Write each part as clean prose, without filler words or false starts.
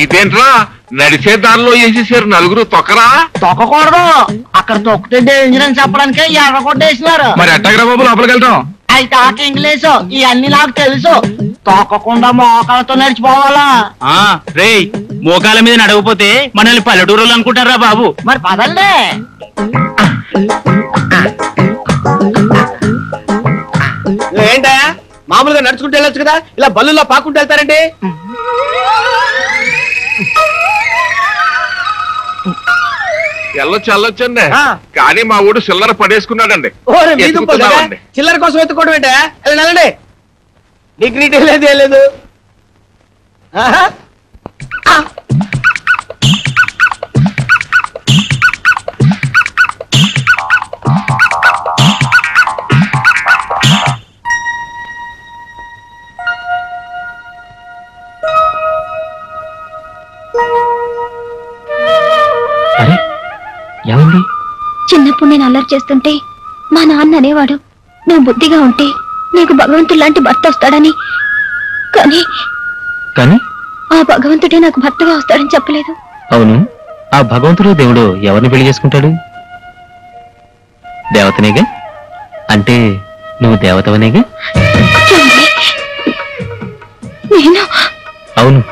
ఇదేంట్రా నడిచే దారిలో వేసేసారు నలుగురు తొక్కరా? తొక్కకూడదు, అక్కడ తొక్కితే డేంజర్ అని చెప్పడానికే ఎర్ర కొట్టేసినారు. మరి ఎట్టగరా బాబు లోపలికి వెళ్తాం? అయితే ఆక ఇంగ్లీషు ఇవన్నీ నాకు తెలుసు. తొక్కకుండా మోకాలతో నడిచిపోవాలా? రే మోకాల మీద నడవపోతే మనల్ని పల్లెటూరులు అనుకుంటారా బాబు? మరి పదండి. ఏంటా మామూలుగా నడుచుకుంటూ వెళ్ళొచ్చు కదా, ఇలా బల్లుల్లో పాకుంటూ వెళ్తారండి? వెళ్ళొచ్చండి, కానీ మా ఊడు చిల్లర పడేసుకున్నాడండి. చిల్లర కోసం ఎత్తుకోవడం ఏంటా? వెళ్ళండి, డిగ్నిటీ లేదు ఏం లేదు. చిన్నప్పుడు నేను అల్లరి చేస్తుంటే మా నాన్న అనేవాడు, నువ్వు బుద్ధిగా ఉంటే నీకు భగవంతుడు లాంటి భర్త వస్తాడని. కానీ ఆ భగవంతుడే నాకు భర్తగా వస్తాడని చెప్పలేదు. అవును, ఆ భగవంతుడు దేవుడు ఎవరిని పెళ్లి చేసుకుంటాడు? దేవతనేగా? అంటే నువ్వు దేవతవనేగా? నేను అవును,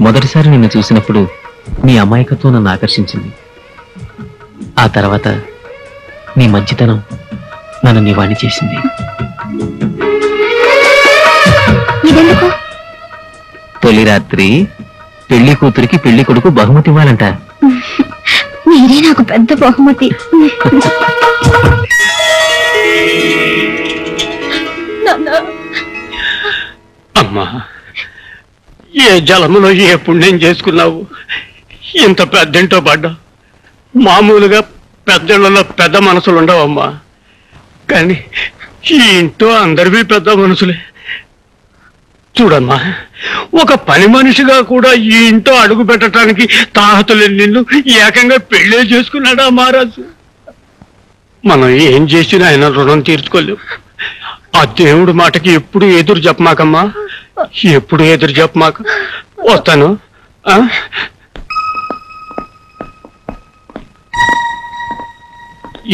మొదటిసారి నిన్ను చూసినప్పుడు నీ అమాయకత్వం నన్ను ఆకర్షించింది. ఆ తర్వాత నీ మంచితనం నన్ను నీ వాణ్ణి చేసింది. ఇదెందుకు? తొలి రాత్రి పెళ్లి కూతురికి పెళ్లి కొడుకు బహుమతి ఇవ్వాలంట. మీరే నాకు పెద్ద బహుమతి. అమ్మా, ఏ జలములో ఏ పుణ్యం చేసుకున్నావు, ఇంత పెద్దంటో పడ్డా. మామూలుగా పెద్దలలో పెద్ద మనసులు ఉండవమ్మా, కానీ ఈ ఇంట్లో అందరివి పెద్ద మనసులే. చూడమ్మా, ఒక పని మనిషిగా కూడా ఈ ఇంట్లో అడుగు పెట్టడానికి తాహతులేని నిన్ను ఏకంగా పెళ్ళే చేసుకున్నాడా మహారాజు? మనం ఏం చేసినా ఆయన రుణం తీర్చుకోలేవు. ఆ దేవుడి మాటకి ఎప్పుడు ఎదురు చెప్పమాకమ్మా, ఎప్పుడు ఎదురు చెప్పమాక. వస్తాను.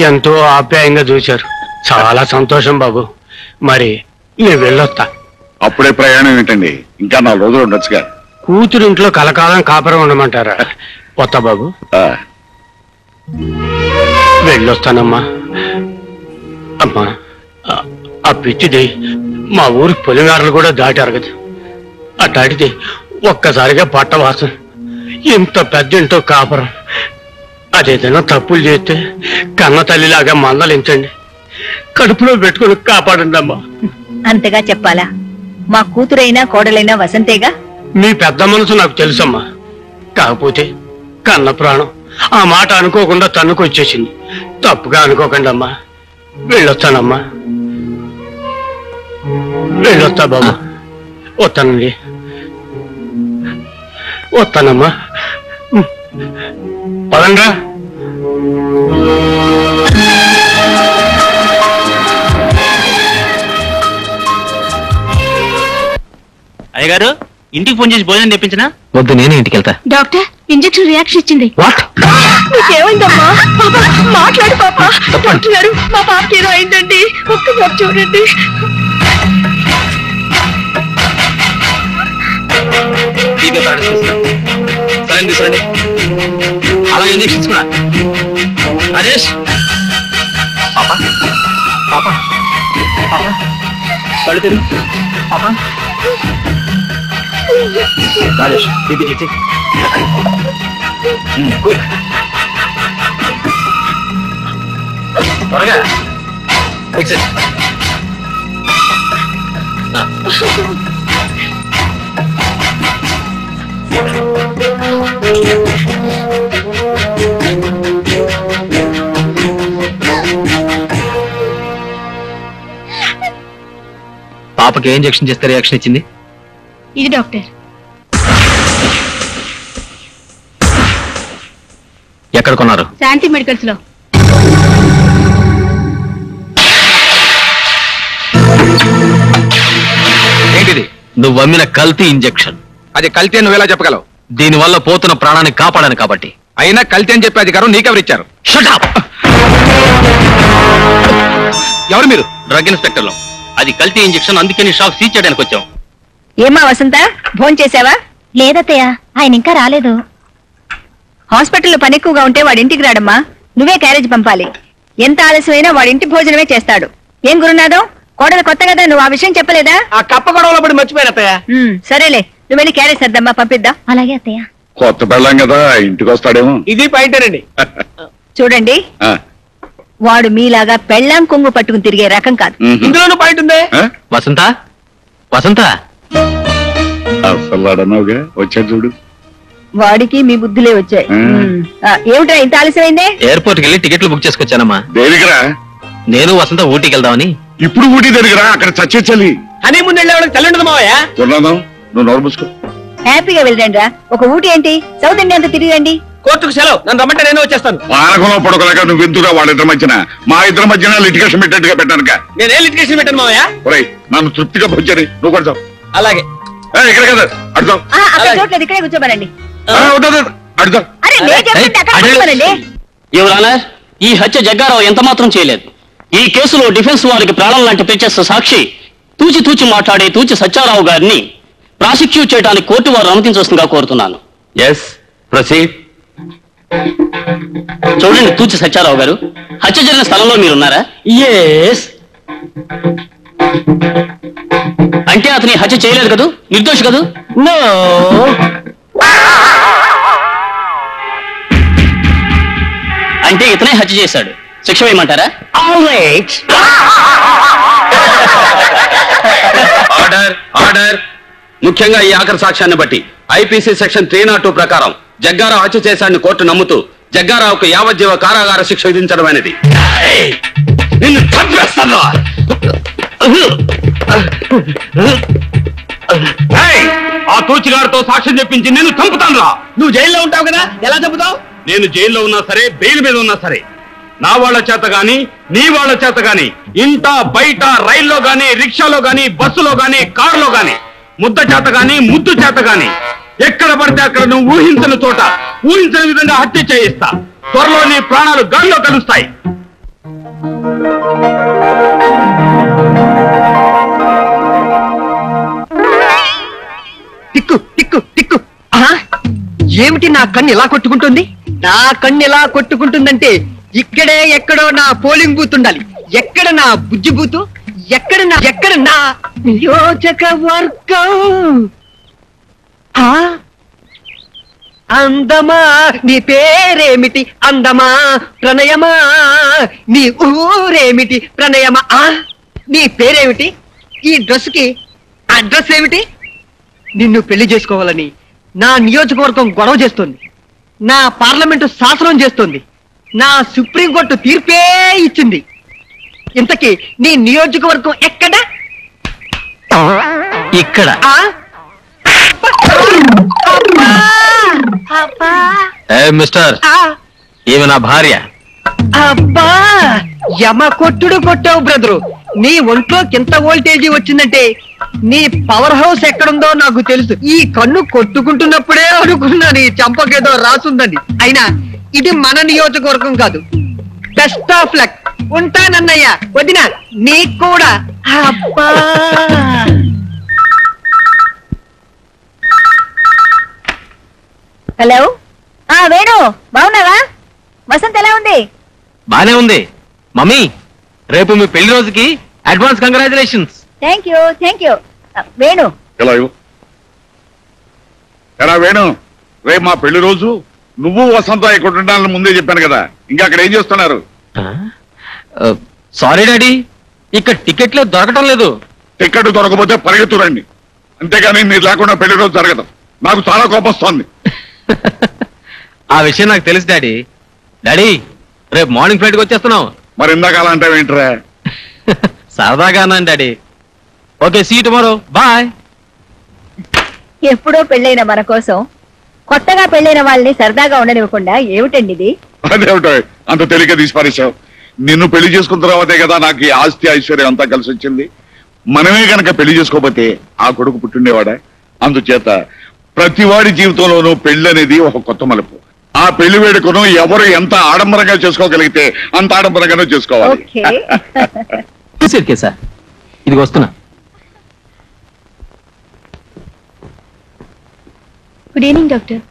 ఎంతో ఆప్యాయంగా చూశారు, చాలా సంతోషం బాబు. మరి నేను వెళ్ళొస్తా. అప్పుడే ప్రయాణం ఏంటండి, ఇంకా 4 రోజులు ఉండొచ్చుగా. కూతురింట్లో కలకాలం కాపురం ఉండమంటారా? వస్తా బాబు, వెళ్ళొస్తానమ్మా. అమ్మా, ఆ పిచ్చిది మా ఊరి పొలిగారులు కూడా దాటారు కదా, అట్లాంటిది ఒక్కసారిగా పట్టవాసం. ఇంత పెద్దంటో కాపురం. అదేదైనా తప్పులు చేస్తే కన్న తల్లిలాగా మందలించండి, కడుపులో పెట్టుకుని కాపాడండి అమ్మా. అంతగా చెప్పాలా? మా కూతురైనా కోడలైనా వసంతేగా. మీ పెద్ద మనసు నాకు తెలుసమ్మా, కాకపోతే కన్న ప్రాణం ఆ మాట అనుకోకుండా తన్నుకొచ్చేసింది. తప్పుగా అనుకోకండి అమ్మా. వెళ్ళొస్తానమ్మా, వెళ్ళొస్తా బాబు. వస్తానండి, వస్తానమ్మా. పదండ్రా. అయ్యగారు, ఇంటికి ఫోన్ చేసి భోజనం తెప్పించినా? వద్దు, నేనే ఇంటికి వెళ్తా. డాక్టర్, ఇంజెక్షన్ రియాక్షన్ ఇచ్చింది. ఏమైందమ్మా? మాట్లాడు పాప. డాక్టర్ గారు, మా పాపకి ఏదో అయిందండి, ఒక్కసారి చూడండి. సరే, అలా ఇంజెక్షన్ తీసుకున్నా. రాజేష్, పాప పాప పాప కళ్ళు తెరు. పాప రాజేష్, బీపీ చెక్ చెయ్యి. త్వరగా పాపకి ఏ ఇంజెక్షన్ చేస్తే రియాక్షన్ ఇచ్చింది? ఇది డాక్టర్. ఎక్కడ కొన్నారు? శాంతి మెడికల్స్ లో. ఏంటిది? నువ్వు అమ్మిన కల్తీ ఇంజెక్షన్. అది కల్తీ నువ్వు ఎలా చెప్పగలవు? దీనివల్ల పోతున్న ప్రాణాన్ని కాపాడాను కాబట్టి. అయినా కల్తీ అని చెప్పే అధికారం నీకెవరిచ్చారు? Shut up! ఎవరు మీరు? డ్రగ్ ఇన్స్పెక్టర్లో. అది కల్తీ ఇంజెక్షన్, అందుకే నీ షాప్ సీజ్ చేయడానికి వచ్చాం. ఏమా వసంత, భోంచేసావా? లేదత్తయ్య, ఆయన ఇంకా రాలేదు. హాస్పిటల్లో పని ఎక్కువగా ఉంటే వాడి ఇంటికి రాడమ్మా. నువ్వే క్యారేజ్ పంపాలి. ఎంత ఆలస్యమైనా వాడి ఇంటి భోజనమే చేస్తాడు. ఏం గురునాథం, కోడలు కొత్త కదా, నువ్వు ఆ విషయం చెప్పలేదా? ఆ కప్ప గొడవలో పడి మర్చిపోయాను అత్తయ్య. సరేలే, నువ్వు వెళ్ళి క్యారేజ్ సర్దమ్మా, పంపిద్దాం. అలాగే అత్తయ్య. కొత్త పెళ్ళాం కదా, ఇంటికి వస్తాడేమో. ఇది పాయింటేనండి. చూడండి, ఆ, వాడు మీలాగా పెళ్ళాం కొంగు పట్టుకుని తిరిగే రకం కాదు. మ్మ్. ఇందులోనూ పాయింట్ ఉందే. ఆ? వసంత, వసంత, అసలు అడన్నావుగా, వచ్చాడు చూడు. వాడికి మీ బుద్ధులే వచ్చాయి. ఏమిటా ఇంత ఆలస్యమైందే? ఎయిర్పోర్ట్కి వెళ్ళి టికెట్లు బుక్ చేసుకొచ్చానమ్మా. దేనికిరా? నేను వసంత ఊటీకి వెళ్దామని. ఇప్పుడు ఊటీ దేనికిరా? అక్కడ చచ్చే చలి. హనీ ముందు వెళ్ళేవాళ్ళకి తల్లి ఉండదు మావయ్య. కొన్నాదాం, నువ్వు నోరు మూసుకో. హ్యాపీగా వెళ్ళండి రా. ఒక ఊటీ ఏంటి, సౌత్ ఇండియా అంతా తిరిగి రండి. కోర్టుకు సెలవు, నన్ను రమ్మంటే నేను వచ్చేస్తాను. పానకంలో పడుకోలేక నువ్వు ఎందుకురా వాళ్ళిద్దరి మధ్యన? మా ఇద్దరి మధ్యన లిటిగేషన్ పెట్టేట్టుగా పెట్టానుక. నేనే లిటిగేషన్ పెట్టాను మావయ్య. ఒరేయ్, నన్ను తృప్తిగా పొంచని నువ్వు కొడతావు. అలాగే. ఇక్కడ కదా అడుగుతావు. అక్కడ చూడలేదు, ఇక్కడే కూర్చోమనండి. అడుగుతావు. అరే నేను చెప్తుంటే అక్కడ కూర్చోమనండి. యువర్ ఆనర్, ఈ హత్య జగ్గారావు ఎంత మాత్రం చేయలేదు. ఈ కేసులో డిఫెన్స్ వారికి ప్రాణం లాంటి ప్రత్యక్ష సాక్షి తూచి తూచి మాట్లాడే తూచి సత్యారావు గారిని ప్రాసిక్యూట్ చేయడానికి కోర్టు వారు అనుమతించవలసిందిగా కోరుతున్నాను. Yes, proceed. చూడండి తూచి సత్యారావు గారు, హత్య జరిగిన స్థలంలో మీరున్నారా? ఎస్. అంటే అతని హత్య చేయలేదు కదూ, నిర్దోషి కదూ? నో. అంటే ఇతనే హత్య చేశాడు. శిక్ష వేయమంటారా? Order, order. ముఖ్యంగా ఈ ఆఖరి సాక్ష్యాన్ని బట్టి ఐపీసీ సెక్షన్ 302 ప్రకారం జగ్గారావు హత్య చేశాడని కోర్టు నమ్ముతూ జగ్గారావుకు యావజ్జీవ కారాగార శిక్ష విధించడం అనేది. నిన్ను చంపేస్తాను. ఆ తూచిగారితో సాక్ష్యం చెప్పించి నేను చంపుతాను రా. నువ్వు జైల్లో ఉంటావు కదా, ఎలా చెబుతావు? నేను జైల్లో ఉన్నా సరే, బెయిల్ మీద ఉన్నా సరే, నా వాళ్ళ చేత గాని నీ వాళ్ళ చేత గాని ఇంట బయట రైల్లో గాని రిక్షాలో గాని బస్సులో గాని కారులో గాని ముద్ద చేత గాని ముద్దు చేత గాని ఎక్కడ పడితే అక్కడ నువ్వు ఊహించని చోట ఊహించని విధంగా హత్య చేయిస్తా. త్వరలో నీ ప్రాణాలు గాల్లో కలుస్తాయి. టిక్కు టిక్కు టిక్కు. ఏమిటి నా కన్ను ఇలా కొట్టుకుంటుంది? నా కన్ను ఇలా కొట్టుకుంటుందంటే ఇక్కడే ఎక్కడో నా పోలింగ్ బూత్ ఉండాలి. ఎక్కడ నా బుజ్జి బూతు? ఎక్కడ నా నియోజకవర్గం? అందమా నీ పేరేమిటి? అందమా ప్రణయమా? నీ ఊరేమిటి? ప్రణయమా? నీ పేరేమిటి? ఈ డ్రెస్ కి అడ్రస్ ఏమిటి? నిన్ను పెళ్లి చేసుకోవాలని నా నియోజకవర్గం గొడవ చేస్తోంది. నా పార్లమెంటు శాసనం చేస్తోంది. నా సుప్రీంకోర్టు తీర్పే ఇచ్చింది. ఇంతకీ నీ నియోజకవర్గం ఎక్కడ? ఇక్కడ. మిస్టర్, ఈమె నా భార్య. అబ్బా, యమ కొట్టుడు కొట్టావు బ్రదరు. నీ ఒంట్లో ఎంత వోల్టేజీ వచ్చిందంటే నీ పవర్ హౌస్ ఎక్కడుందో నాకు తెలుసు. ఈ కన్ను కొట్టుకుంటున్నప్పుడే అనుకున్నా నీ చంపకేదో రాసుందని. అయినా ఇది మన నియోజకవర్గం కాదు. Best of luck. ఉంటానన్నయ్య. వదినా నీకు కూడా. అబ్బా, హలో. వేణు, బాగున్నావా? వసంత్ ఎలా ఉంది? బానే ఉంది. మమ్మీ, రేపు మీ పెళ్లి రోజుకి advance congratulations. Thank you, thank you. Venu, ఎలా ఎలా వేణు, రేపు మా పెళ్లి రోజు. నువ్వు వసంత ఇక్కడ ఉండాలని ముందే చెప్పాను కదా. ఇంకా అక్కడ ఏం చేస్తున్నారు? సారీ డాడీ, ఇక్కడ టికెట్లు దొరకటం లేదు. టికెట్ దొరకపోతే పరిగెత్తురండి. అంతేగాని మీరు లేకుండా పెళ్లి రోజు జరగదు. నాకు చాలా కోపం వస్తుంది. ఆ విషయం నాకు తెలుసు డాడీ. డాడీ, రేపు మార్నింగ్ ఫ్లైట్కి వచ్చేస్తున్నాం. మరి ఇందాక అలా అంటే ఏంట్రా? సరదాగా అన్నాను daddy. Okay, see tomorrow, bye. ఎప్పుడో పెళ్ళైన మన కోసం కొత్తగా పెళ్ళైన వాళ్ళని సరదాగా ఉండనివ్వకుండా ఏమిటండి ఇది? అదేమిటో అంత తేలిక తీసి పారేశావు. నిన్ను పెళ్లి చేసుకున్న తర్వాతే కదా నాకు ఈ ఆస్తి ఐశ్వర్యం అంతా కలిసి వచ్చింది. మనమే గనక పెళ్లి చేసుకోకపోతే ఆ కొడుకు పుట్టిండేవాడా? అందుచేత ప్రతి వాడి జీవితంలోనూ పెళ్లి అనేది ఒక కొత్త మలుపు. ఆ పెళ్లి వేడుకను ఎవరు ఎంత ఆడంబరంగా చేసుకోగలిగితే అంత ఆడంబరంగానూ చేసుకోవాలి. సార్ ఇది వస్తున్నా. Good evening doctor.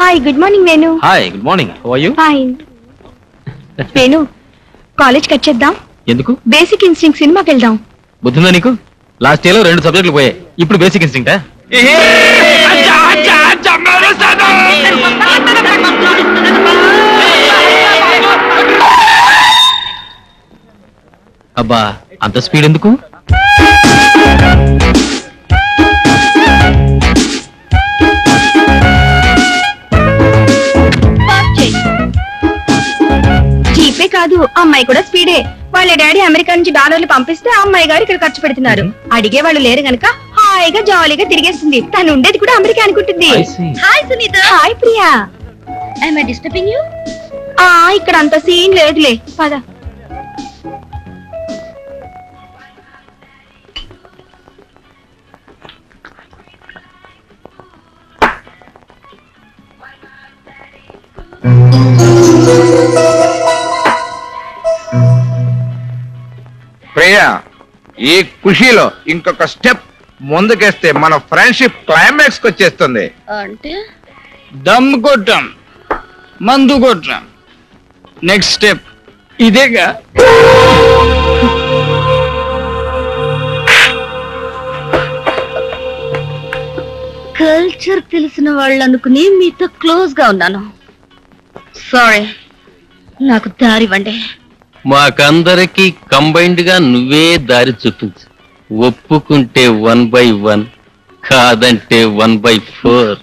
Hi good morning Venu. Hi good morning. How are you? Fine. Venu college cut చేద్దాం. ఎందుకు? బేసిక్ ఇన్స్టింక్ట్ సినిమాకి వెళ్దాం. బుద్ధిందా నీకు? లాస్ట్ ఇయర్ లో 2 సబ్జెక్టులు పోయాయి, ఇప్పుడు బేసిక్ ఇన్స్టింక్టా? అబ్బా అంత స్పీడ్ ఎందుకు? జీపే కాదు, అమ్మాయి కూడా స్పీడే. వాళ్ళ డాడీ అమెరికా నుంచి డాలర్లు పంపిస్తే అమ్మాయి గారు ఇక్కడ ఖర్చు పెడుతున్నారు. అడిగే వాళ్ళు లేరు గనక హాయిగా జాలీగా తిరిగేస్తుంది. తను ఉండేది కూడా అమెరికా అనుకుంటుంది. Hi Sunitha. Hi Priya. I disturbing you? ఇక్కడ అంత సీన్ లేదులే, పద. ప్రియా, ఈ ఖుషీలో ఇంకొక స్టెప్ ముందుకేస్తే మన ఫ్రెండ్షిప్ క్లైమాక్స్ కి వచ్చేస్తుంది. అంటే దమ్ కొట్టాం, మందు కొట్టాం, నెక్స్ట్ స్టెప్ ఇదేగా. కల్చర్ తెలిసిన వాళ్ళు అనుకుని మీతో క్లోజ్ గా ఉన్నాను. సారీ, నాకు దారివ్వండి. మాకందరికి కంబైన్డ్ గా నువ్వే దారి చూపించు. ఒప్పుకుంటే 1/1, కాదంటే 1/4.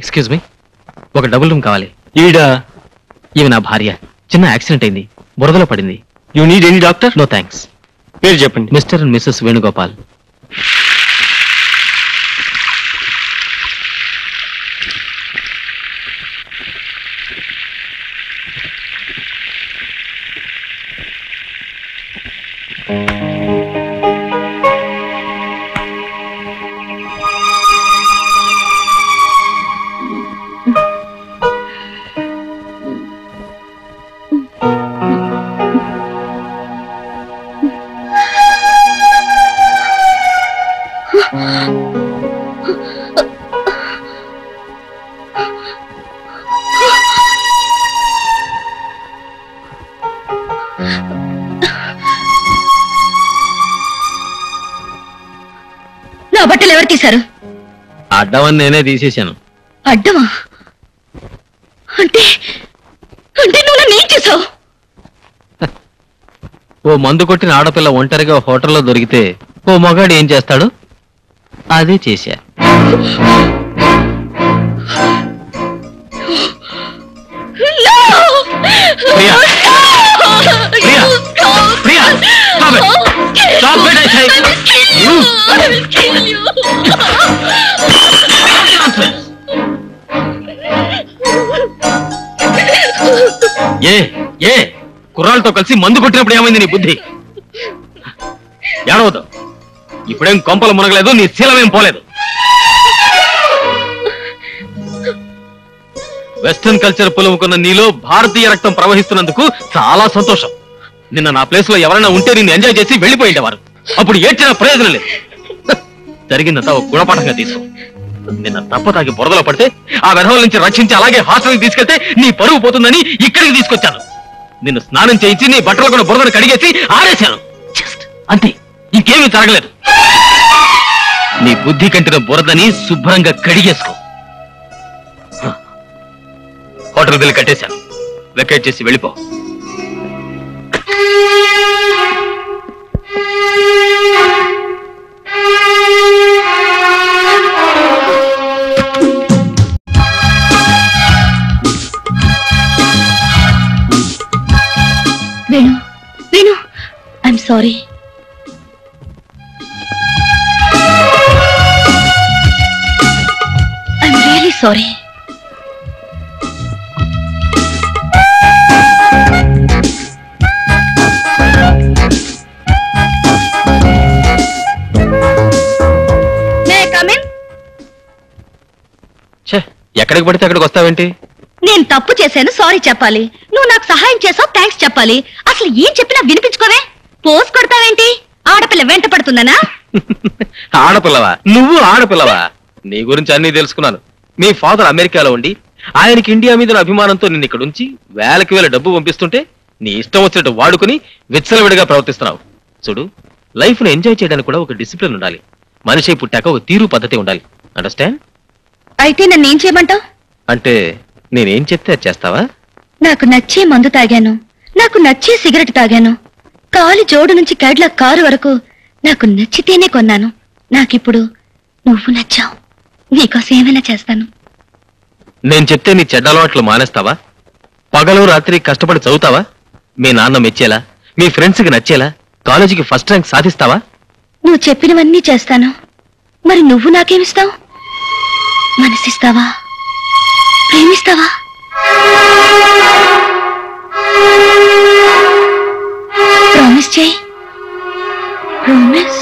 ఎక్స్క్యూజ్ మీ, ఒక డబుల్ రూమ్ కావాలి. ఈడా ఇవి నా భార్య, చిన్న యాక్సిడెంట్ అయింది, బురదలో పడింది. You need any doctor? No thanks. పేరు చెప్పండి. Mr and Mrs Venugopal. నా బట్టలు ఎవరు తీశారు? అడ్డమని నేనే తీసేశాను. అడ్డమా? అంటే అంటే నువ్వు నన్ను ఏం చేసావు? ఓ మందు కొట్టిన ఆడపిల్ల ఒంటరిగా హోటల్లో దొరికితే ఓ మగాడు ఏం చేస్తాడు? అదే చేశా. Priya, Priya, Priya, stop it. Stop it, I say. ఏ కుర్రాళ్ళతో కలిసి మందు కొట్టినప్పుడు ఏమైంది నీ బుద్ధి? ఏడవద్దు. ఇప్పుడేం కొంపలు మునగలేదు, నీ శీలమేం పోలేదు. వెస్టర్న్ కల్చర్ పులుముకున్న నీలో భారతీయ రక్తం ప్రవహిస్తున్నందుకు చాలా సంతోషం. నిన్న నా ప్లేస్ లో ఎవరైనా ఉంటే నిన్ను ఎంజాయ్ చేసి వెళ్ళిపోయేవారు. అప్పుడు ఏడ్చిన ప్రయోజనం లేదు. జరిగిందంతా ఒక గుణపాఠంగా తీసుకో. నిన్న తప్పతాగి బురదలో పడితే ఆ వెధవల నుంచి రక్షించి అలాగే హాస్టల్కి తీసుకెళ్తే నీ పరువు పోతుందని ఇక్కడికి తీసుకొచ్చాను. నిన్ను స్నానం చేయించి నీ బట్టలు కూడా బురదను కడిగేసి ఆరేశాను. జస్ట్ అంతే, ఇంకేమీ జరగలేదు. నీ బుద్ధి కంటిన బురదని శుభ్రంగా కడిగేసుకో. హోటల్ బిల్ కట్టేశాను. వెకేట్ చేసి వెళ్ళిపో. Venu, Venu, I'm sorry. I'm really sorry. ఎక్కడికి పడితే అక్కడికి వస్తావేంటి? నేను తప్పు చేశాను, సారీ చెప్పాలి. నువ్వు నాకు సహాయం చేసావు, థ్యాంక్స్ చెప్పాలి. అసలు ఏం చెప్పినా వినిపించుకోవే. పోస్ కొడతావేంటి? ఆడపిల్ల వెంట పడుతుందనా? ఆడపిల్లవా? నువ్వు ఆడపిల్లవా? నీ గురించి అన్నీ తెలుసుకున్నాను. మీ ఫాదర్ అమెరికాలో ఉండి ఆయనకి ఇండియా మీద అభిమానంతో నిన్ను ఇక్కడ ఉంచి వేలకి వేల డబ్బు పంపిస్తుంటే నీ ఇష్టం వచ్చినట్టు వాడుకుని విచ్చలవిడిగా ప్రవర్తిస్తున్నావు. చూడు, లైఫ్ ను ఎంజాయ్ చేయడానికి కూడా ఒక డిసిప్లిన్ ఉండాలి. మనిషి పుట్టాక ఒక తీరు పద్ధతి ఉండాలి. అండర్స్టాండ్? అయితే నన్ను ఏం చేయమంటావు? అంటే నేనేం చెప్తే అది చేస్తావా? నాకు నచ్చే మందు తాగాను, నాకు నచ్చే సిగరెట్ తాగాను, కాలి జోడు నుంచి కైడ్ల కారు వరకు నాకు నచ్చితేనే కొన్నాను. నాకిప్పుడు నువ్వు నచ్చావు. నీకోసం ఏమైనా చేస్తాను. నేను చెప్తే నీ చెడ్డ అలవాట్లు మానేస్తావా? పగలు రాత్రి కష్టపడి చదువుతావా? మీ నాన్న మెచ్చేలా, మీ ఫ్రెండ్స్కి నచ్చేలా కాలేజీకి ఫస్ట్ ర్యాంక్ సాధిస్తావా? నువ్వు చెప్పినవన్నీ చేస్తాను. మరి నువ్వు నాకేమిస్తావు? మనసిస్తావా? ప్రేమిస్తావా? ప్రామిస్ చేయి. ప్రామిస్.